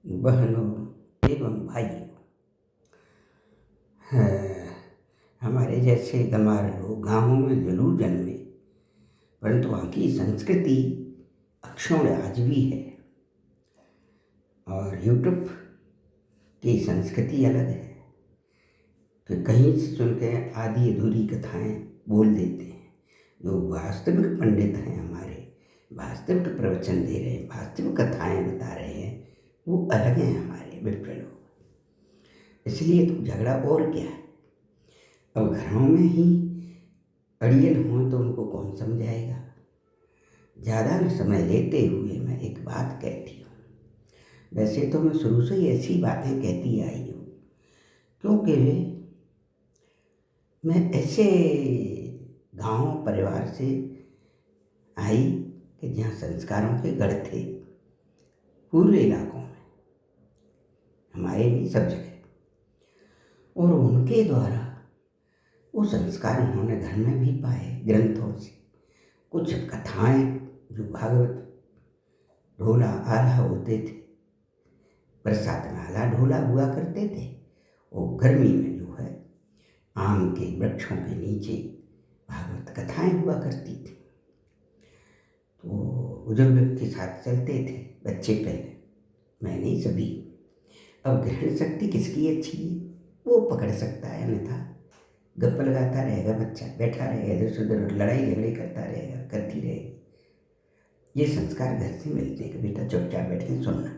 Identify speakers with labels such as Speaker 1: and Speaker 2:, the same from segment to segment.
Speaker 1: बहनों एवं भाइयों, हमारे जैसे गंवार लोग गाँवों में जरूर जन्मे, परंतु वहाँ की संस्कृति अक्षुण्ण आज भी है। और यूट्यूब की संस्कृति अलग है कि कहीं से सुन के आधी अधूरी कथाएं बोल देते हैं। जो वास्तविक पंडित हैं, हमारे वास्तविक प्रवचन दे रहे हैं, वास्तविक कथाएं बता रहे हैं, वो अलग हैं हमारे विप्र लोग। इसलिए तो झगड़ा और क्या है। अब घरों में ही अड़ियल हों तो उनको कौन समझाएगा। ज़्यादा न समय लेते हुए मैं एक बात कहती हूँ। वैसे तो मैं शुरू से ही ऐसी बातें कहती आई हूँ, क्योंकि मैं ऐसे गांव परिवार से आई कि जहाँ संस्कारों के गढ़ थे, पूरे इलाकों में, हमारे नहीं सब जगह। और उनके द्वारा वो संस्कार उन्होंने घर में भी पाए, ग्रंथों से। कुछ कथाएं जो भागवत ढोला आला होते थे, बरसात में आला ढोला हुआ करते थे, और गर्मी में जो है आम के वृक्षों के नीचे भागवत कथाएं हुआ करती थी। तो बुजुर्ग के साथ चलते थे बच्चे पहले, मैं नहीं सभी। अब ग्रहण शक्ति किसकी अच्छी है, वो पकड़ सकता है, अन्यथा गप्प लगाता रहेगा बच्चा, बैठा रहेगा इधर से उधर, लड़ाई झगड़े करता रहेगा, करती रहेगी। ये संस्कार घर से मिलते हैं कि बेटा चुपचाप बैठ के सुनना।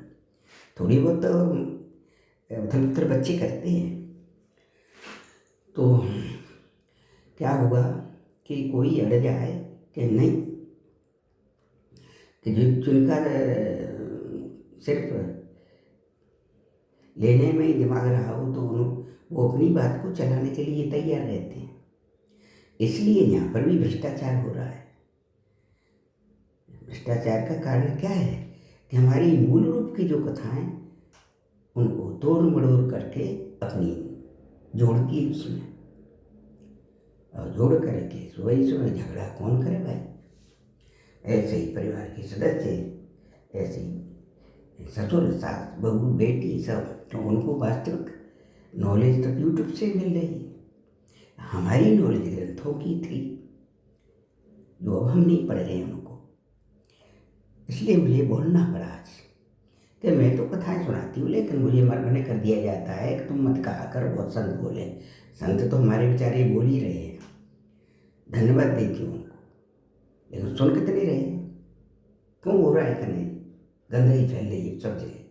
Speaker 1: थोड़ी बहुत तो उधर उधर बच्चे करते हैं, तो क्या होगा कि कोई अड़ जाए कि नहीं, कि जो चुनकर सिर्फ लेने में ही दिमाग रहा हो, तो वो अपनी बात को चलाने के लिए तैयार रहते हैं। इसलिए यहाँ पर भी भ्रष्टाचार हो रहा है। भ्रष्टाचार का कारण क्या है कि हमारी मूल रूप की जो कथाएं, उनको तोड़ मड़ोड़ करके अपनी जोड़ दी उसमें, और जोड़ करके सुबह सुबह झगड़ा कौन करे भाई। ऐसे ही परिवार के सदस्य, ऐसे ही ससुर सास बहू बेटी सब, तो उनको वास्तविक नॉलेज तो यूट्यूब से मिल रही है। हमारी नॉलेज ग्रंथों की थी, जो अब हम नहीं पढ़ रहे हैं उनको। इसलिए मुझे बोलना पड़ा आज कि मैं तो कथाएं सुनाती हूँ, लेकिन मुझे मना कर दिया जाता है कि तुम मत कहा कर, बहुत संत बोले। संत तो हमारे बेचारे बोल ही रहे हैं, धन्यवाद देती हूँ उनको, लेकिन सुन कितने रहे। क्यों हो रहा है कि नहीं, गंदगी फैल रही है सब जगह,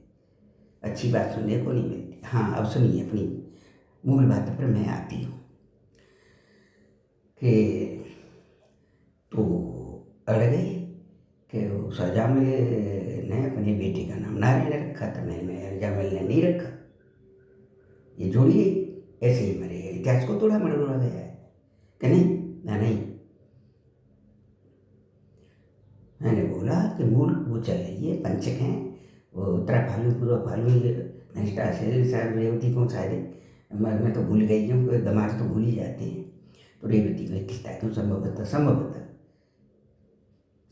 Speaker 1: अच्छी बात सुनने को नहीं मिलती। हाँ, अब सुनिए, अपनी मूल बात पर मैं आती हूँ कि तो अड़ गए कि सजामिल ने अपने बेटे का नाम नारायण रखा था, मैंने जामिल ने नहीं रखा। ये जोड़िए ऐसे ही मरेगा, इतिहास को थोड़ा मड़ोड़ा गया है कि नहीं ना। नहीं, मैंने बोला कि मूल वो चल रही है, पंचक हैं वो, उत्तरा फाल्गुन पूर्व फाल्गुन धनिष्ठा शायद रेवती को, शायद मैं तो भूल गई हूँ, गमार तो भूल ही जाते हैं। तो रेवती को 21 तारीख संभवतः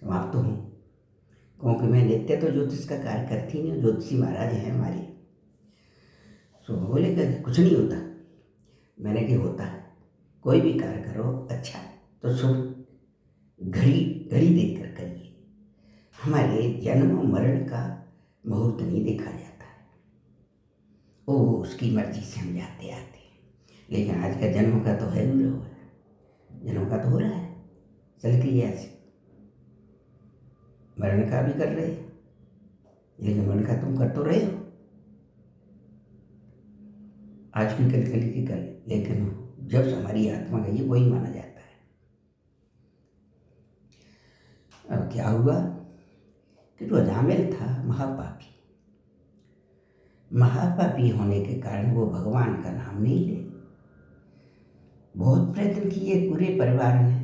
Speaker 1: समाप्त हूँ, क्योंकि मैं नित्य तो ज्योतिष का कार्य करती नहीं, ज्योतिषी महाराज हैं हमारे। सो बोले कि कुछ नहीं होता। मैंने कि होता है, कोई भी कार्य करो अच्छा तो शुभ घड़ी देख कर करिए। हमारे जन्म मरण का मुहूर्त नहीं देखा जाता है, वो उसकी मर्जी से हम जाते आते हैं। लेकिन आज का जन्म का तो है, जन्म का तो हो रहा है चल क्रिया से, मरण का भी कर रहे हैं, लेकिन मरण का तुम कर तो रहे हो, आज की कल की कल, लेकिन जब हमारी आत्मा गई है वही माना जाता है। अब क्या हुआ कि जो जामिल था महापापी होने के कारण वो भगवान का नाम नहीं ले। बहुत प्रयत्न किए पूरे परिवार ने,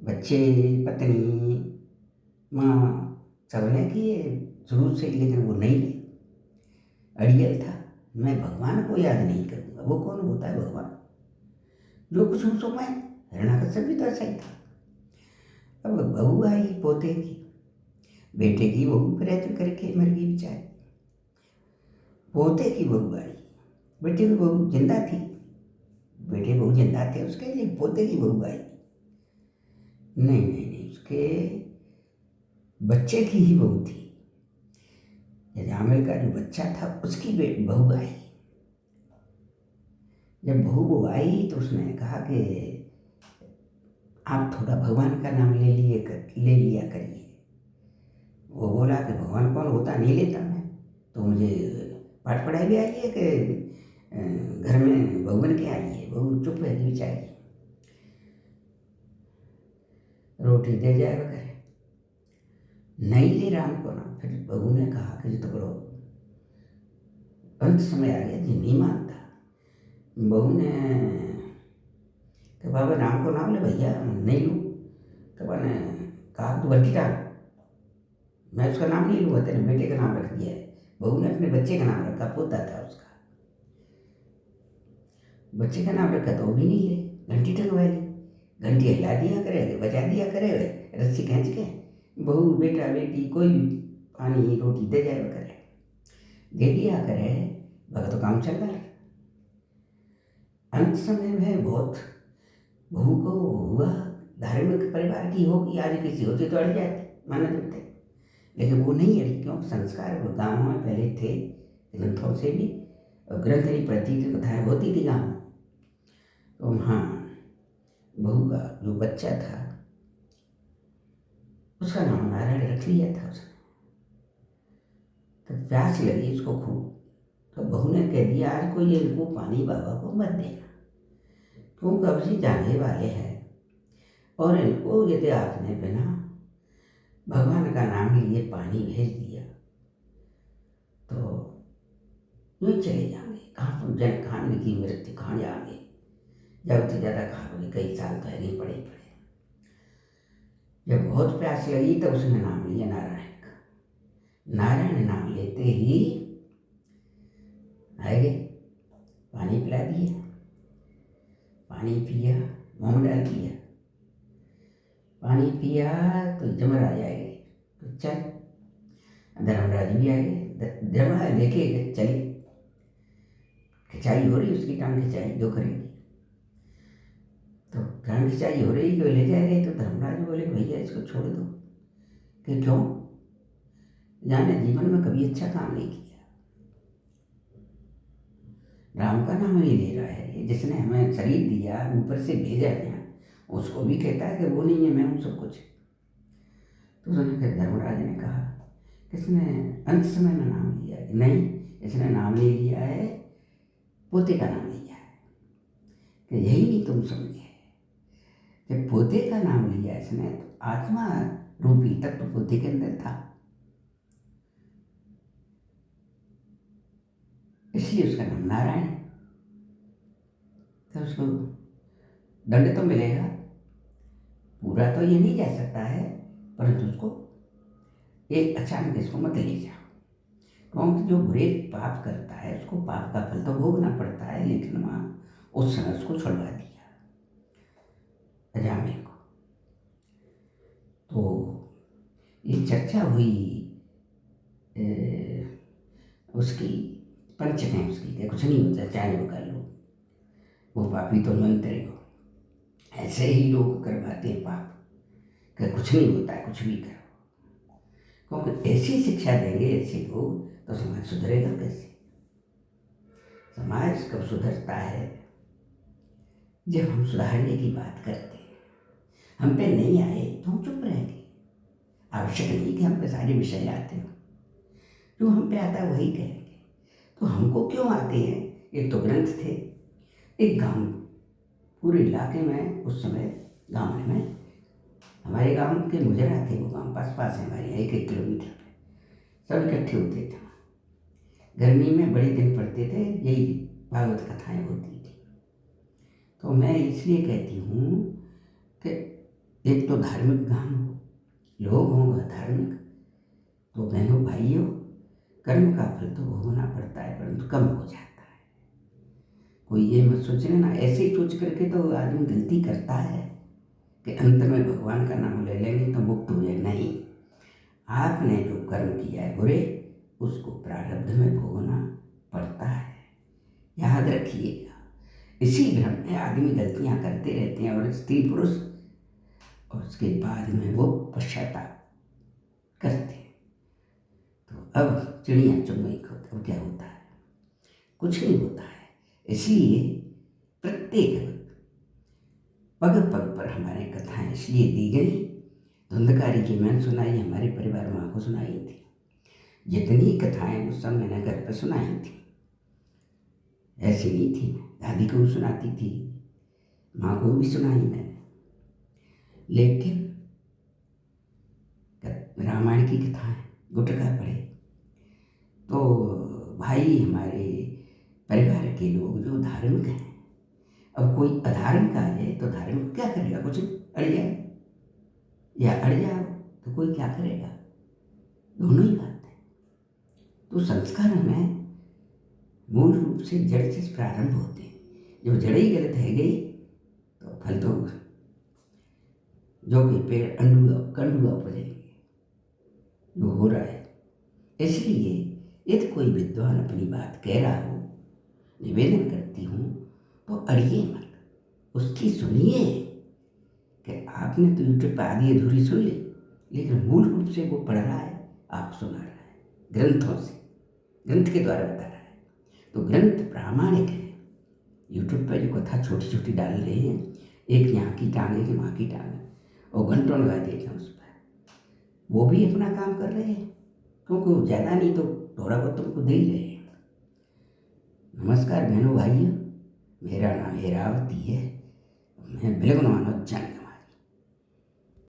Speaker 1: बच्चे पत्नी माँ सबने किए शुरू से, लेकिन वो नहीं ले। अड़ियल था, मैं भगवान को याद नहीं करूँगा। वो कौन होता है भगवान, जो कुछ हूँ सो मैं। हिरण्याकश्यप भी तो ऐसा ही था। अब बहू आई पोते की, बेटे की बहू प्रयत्न करके मर गई बेचारी। पोते की बहू आई, बेटे की बहू जिंदा थी, बेटे बहू जिंदा थे उसके, लेकिन पोते की बहू आई। नहीं नहीं नहीं, उसके बच्चे की ही बहू थी। यजामिल का जो बच्चा था उसकी बहू आई। जब बहू आई तो उसने कहा कि आप थोड़ा भगवान का नाम ले लिया करिए। वो बोला कि भगवान कौन होता, नहीं लेता मैं, तो मुझे पाठ पढ़ाई भी आई है कि घर में बहू बन के आई है। बहू चुप है बेचारी, रोटी दे जाए वगैरह, नहीं ले राम को नाम। फिर बहू ने कहा कि तो करो, अंत समय आ गया जी, नहीं मानता। बहू ने कि बाबा राम को नाम ले, भैया नहीं लूँ। तो मैंने कहा तू बंटी डाल, मैं उसका नाम नहीं लूँगा, तेरे बेटे का नाम रख दिया है। बहू ने अपने बच्चे का नाम रखा, पोता था उसका, बच्चे का नाम रखा तो वो भी नहीं ले। घंटी टंगवा ली, घंटी हिला दिया करे, बजा दिया करे, रस्सी खींच के, बहू बेटा बेटी कोई भी पानी रोटी दे जाए करे, दे दिया करे, भगत तो काम चल रहा है। अंत समय में बहुत बहू को हुआ धार्मिक परिवार की होगी, आज किसी होती तो अड़ जाती माना जाते, लेकिन वो नहीं अड़ी, क्योंकि संस्कार वो गाँव में पहले थे, ग्रंथों से भी, और ग्रंथ नहीं पढ़ती थी, कथाएँ होती थी गाँव में। तो वहाँ बहू का जो बच्चा था उसका नाम नारायण रख लिया था उसने। तो प्यास लगी उसको खूब, तो बहू ने कह दिया आज कोई इनको पानी बाबा को मत देना, क्यों कब से जाने वाले हैं, और इनको यदि आपने बिना भगवान का नाम लिए पानी भेज दिया तो यूँ चले जाएंगे, कहाँ तुम जन खाने की मृत्यु कहाँ जाएंगे, ज़्यादा से ज़्यादा खाओगे, कई साल तो नहीं पड़े। जब बहुत प्यास लगी तो उसने नाम लिया नारायण का। नारायण नाम लेते ही आए गए, पानी पिला दिया, पानी पिया, मुँह में डाल दिया, पानी पिया तो जमराज आए गए, तो चल, धर्मराज भी आ गए, धर्मराज लेके चले, खिंचाई हो रही उसकी, टांग खिंचाई जो करेगी, तो टांग खिंचाई हो रही कोई ले जाएगा, तो धर्मराज बोले भैया इसको छोड़ दो। कि क्यों, जाने जीवन में कभी अच्छा काम नहीं किया, राम का नाम ही ले रहा है, जिसने हमें शरीर दिया, ऊपर से भेजा गया, उसको भी कहता है कि वो नहीं है मैं हूँ सब कुछ। तो उसने फिर धर्मराज ने कहा किसने अंत समय में नाम लिया है, नहीं इसने नाम नहीं लिया है, पोते का नाम लिया है, कि यही नहीं तुम समझे, जब पोते का नाम लिया इसने तो आत्मा रूपी तत्व पोते के अंदर था, इसलिए उसका नाम नारायण। तो उसको दंड तो मिलेगा, पूरा तो ये नहीं जा सकता है, परंतु उसको एक अचानक इसको मत ले जाओ, क्योंकि जो बुरे पाप करता है उसको पाप का फल तो भोगना पड़ता है, लेकिन वहाँ उस समय उसको छुड़वा दिया अजामिल को। तो ये चर्चा हुई उसकी, पंच में उसकी, क्या कुछ नहीं होता चाहे वो कर लो, वो पापी तो नहीं करेगा, ऐसे ही लोग करवाते हैं पाप, कि कुछ नहीं होता है कुछ भी करो, क्योंकि ऐसी शिक्षा देंगे ऐसे लोग तो समाज सुधरेगा कैसे। समाज कब सुधरता है, जब हम सुधारने की बात करते हैं, हम पे नहीं आए तो हम चुप रहेंगे, आवश्यक नहीं कि हम पे सारे विषय आते हो, जो हम पे आता है वही कहेंगे। तो हमको क्यों आते हैं, एक तो ग्रंथ थे, एक गांव, पूरे इलाके में उस समय गांव में, हमारे गांव के मुजरा थे, वो गांव पास पास है हमारे, 1-1 किलोमीटर पे, सब इकट्ठे होते थे, गर्मी में बड़े दिन पड़ते थे, यही भागवत कथाएं होती थी। तो मैं इसलिए कहती हूँ कि एक तो धार्मिक गांव हो, लोग होंगे धार्मिक, तो बहनों भाइयों कर्म का फल तो भोगना पड़ता है, परंतु कम हो जाता है। कोई ये मत सोचना ना, ऐसे ही सोच करके तो आदमी गलती करता है कि अंत में भगवान का नाम ले लेंगे तो मुक्त हो जाए, नहीं, आपने जो कर्म किया है बुरे उसको प्रारब्ध में भोगना पड़ता है। याद रखिएगा, इसी भ्रम में आदमी गलतियां करते रहते हैं और स्त्री पुरुष, और उसके बाद में वो पश्चाताप करते हैं। तो अब चिड़िया चुग गई खुद, अब क्या होता है? कुछ नहीं होता है। इसलिए प्रत्येक पग पग पर हमारे कथाएं इसलिए दी गई। धुंधकारी की मैंने सुनाई, हमारे परिवार माँ को सुनाई थी। जितनी कथाएं उस समय मैंने घर पर सुनाई थी, ऐसी नहीं थी। दादी को भी सुनाती थी, माँ को भी सुनाई मैंने। लेकिन रामायण की कथाएं गुटका पड़े तो भाई हमारे परिवार के लोग जो धार्मिक हैं, अब कोई अधार्मिक आ जाए तो धार्मिक क्या करेगा? कुछ अड़ जाए या अड़ जाओ तो कोई क्या करेगा? दोनों ही बात है। तो संस्कार हमें मूल रूप से जड़ से प्रारंभ होते हैं। जो जड़ ही गलत है गई तो फल तो जो कि पेड़ कंडुआ उपजेंगे, जो हो रहा है। इसलिए यदि कोई विद्वान अपनी बात कह रहा हो, निवेदन करती हूँ, तो अड़िए मत, उसकी सुनिए। कि आपने तो यूट्यूब पर आधी अधूरी सुन ली, लेकिन मूल रूप से वो पढ़ रहा है, आप सुना रहा है, ग्रंथों से, ग्रंथ के द्वारा बता रहा है। तो ग्रंथ प्रामाणिक है। यूट्यूब पर जो कथा छोटी छोटी डाल रहे हैं, एक यहाँ की टांग, एक वहाँ की टांग, और घंटों लगा देते हैं उस पर, वो भी अपना काम कर रहे हैं, क्योंकि ज़्यादा नहीं तो थोड़ा बहुत तुमको दे ही रहे हैं। नमस्कार बहनों भाइयों, मेरा नाम हेरावती है, मैं बिलगुन मानव जान